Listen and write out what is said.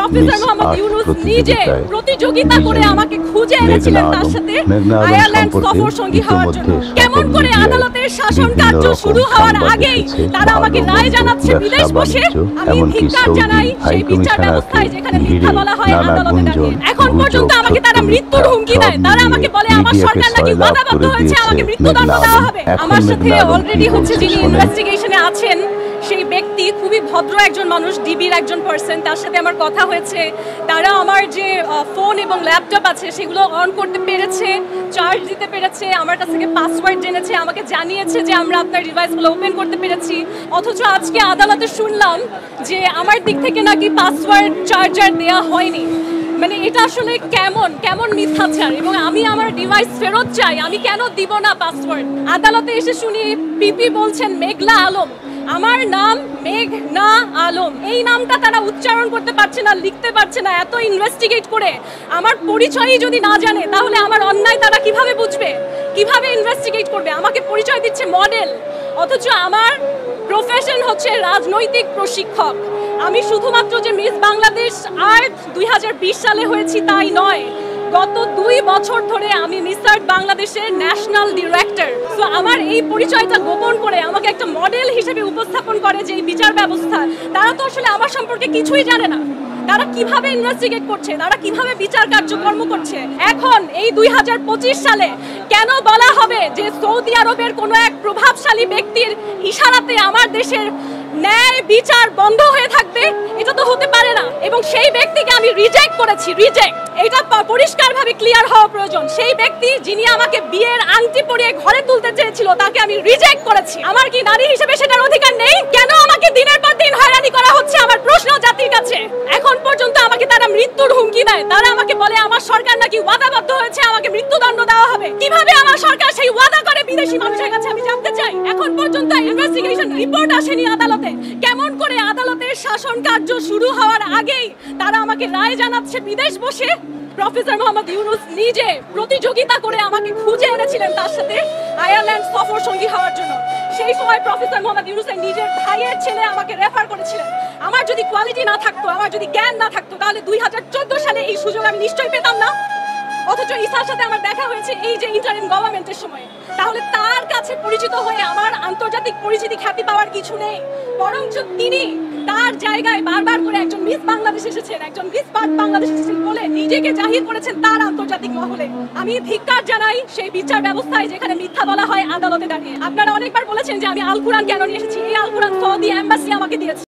Professor Mohammad Yunus নিজে প্রতিযোগিতা করে আমাকে খুঁজে এনেছিলেন তার সাথে আয়ারল্যান্ড সফর সঙ্গী হওয়ার জন্য। কেমন করে আদালতের শাসন কার্য শুরু হওয়ার আগেই তারা আমাকে রায় জানাচ্ছে বিদেশ বসে। আমি ধিক্কার জানাই সেই বিচার ব্যবস্থায় যেখানে মিথ্যা বলা হয় আদালতে দাঁড়িয়ে। এখন পর্যন্ত আমাকে তারা মৃত্যুর হুমকি দেয়। তারা আমাকে বলে আমার সরকার নাকি ওয়াদাবদ্ধ হয়েছে আমাকে মৃত্যুদণ্ড দেওয়া হবে। আমার সাথে অলরেডি হচ্ছে যিনি ইনভেস্টিগেশনে আছেন সেই ব্যক্তি খুবই ভদ্র একজন মানুষ, ডিবির একজন পার্সন, তার সাথে আমার কথা হয়েছে। তারা আমার যে ফোন এবং ল্যাপটপ আছে সেগুলো অন করতে পেরেছে, চার্জ দিতে পেরেছে, আমার কাছ থেকে পাসওয়ার্ড জেনেছে, আমাকে জানিয়েছে যে আমরা আপনার ডিভাইসগুলো ওপেন করতে পেরেছি। অথচ আজকে আদালতে শুনলাম যে আমার দিক থেকে নাকি পাসওয়ার্ড চার্জার দেওয়া হয়নি। মানে এটা আসলে কেমন মিথ্যাচার। এবং আমি আমার ডিভাইস ফেরত চাই, আমি কেন দিব না পাসওয়ার্ড? আদালতে এসে শুনি পিপি বলছেন মেঘলা আলম। আমার নাম মেঘনা আলম, এই নামটা তারা উচ্চারণ করতে পারছে না, লিখতে পারছে না। এত ইনভেস্টিগেট করে আমার পরিচয়ই যদি না জানে তাহলে আমার অন্যায় তারা কিভাবে বুঝবে, কিভাবে ইনভেস্টিগেট করবে? আমাকে পরিচয় দিচ্ছে মডেল, অথচ আমার প্রফেশন হচ্ছে রাজনৈতিক প্রশিক্ষক। আমি শুধুমাত্র যে মিস বাংলাদেশ আর্ট 2020 সালে হয়েছি তাই নয়, গত 2 বছর ধরে আমি মিস আর্ট বাংলাদেশের ন্যাশনাল ডিরেক্টর। তো আমার এই পরিচয়টা গোপন করে আমাকে একটা মডেল হিসেবে উপস্থাপন করে যে বিচার ব্যবস্থা, তারা তো আসলে আমার সম্পর্কে কিছুই জানে না। তারা কিভাবে ইনভেস্টিগেট করছে, তারা কিভাবে বিচার কার্যক্রম করছে। এখন এই 2025 সালে কেন বলা হবে যে সৌদি আরবের কোনো এক প্রভাবশালী ব্যক্তির ইশারাতে আমার দেশের ন্যায় বিচার বন্ধ হয়ে থাকবে? এটা তো হতে পারে না। এবং সেই ব্যক্তিকে আমি রিজেক্ট করেছি, রিজেক্ট, এটা পরিষ্কারভাবে ক্লিয়ার হওয়া প্রয়োজন। সেই ব্যক্তি যিনি আমাকে বিয়ের আংটি পরিয়ে ঘরে তুলতে চেয়েছিল তাকে আমি রিজেক্ট করেছি। আমার কি নারী হিসেবে সেটার অধিকার নেই? কেন আমাকে দিনের পর দিন হয়রানি করা হচ্ছে? আমার প্রশ্ন জাতির কাছে। এখন পর্যন্ত আমাকে তারা মৃত্যুর হুমকি দেয়। তারা আমাকে বলে আমার সরকার নাকি ওয়াদাবদ্ধ হয়েছে আমাকে মৃত্যুদণ্ড দেওয়া হবে। কিভাবে আমার সরকার সেই ওয়াদা করে বিদেশি মানুষের কাছে আমি জানতে চাই। এখন পর্যন্ত ইনভেস্টিগেশন রিপোর্ট আসেনি আদালতে। কেমন করে আদালতের শাসন কার্য শুরু হওয়ার আগেই তারা আমাকে রায় জানাচ্ছে বিদেশ বসে। প্রফেসর মোহাম্মদ ইউনূস নিজে প্রতিযোগিতা করে আমাকে খুঁজে এনেছিলেন তার সাথে আয়ারল্যান্ড সফর সঙ্গী হওয়ার জন্য। সেই সময় প্রফেসর মোহাম্মদ ইউনূসের নিজের ভাইয়ের ছেলে আমাকে রেফার করেছিলেন। আমার যদি কোয়ালিটি না থাকতো, আমার যদি জ্ঞান না থাকতো, তাহলে 2014 সালে এই সুযোগ আমি নিশ্চয়ই পেতাম না। অথচ ইসার সাথে আমার দেখা হয়েছে এই যে ইন্টারিম গভর্নমেন্টের সময়। তাহলে তার কাছে পরিচিত হয়ে আমার আন্তর্জাতিক পরিচিতি খ্যাতি পাওয়ার কিছু নেই, বরঞ্চ তিনি তার জায়গায় বারবার করে একজন মিস বাংলাদেশ এসেছেন, একজন মিস বাংলাদেশ এসেছেন বলে নিজেকে জাহির করেছেন তার আন্তর্জাতিক মহলে। আমি ধিক্কার জানাই সেই বিচার ব্যবস্থায় যেখানে মিথ্যা বলা হয় আদালতে দাঁড়িয়ে। আপনারা অনেকবার বলেছেন যে আমি আল কুরআন কেন নিয়ে এসেছি। এই আল কুরআন সৌদি এম্বাসি আমাকে দিয়েছে।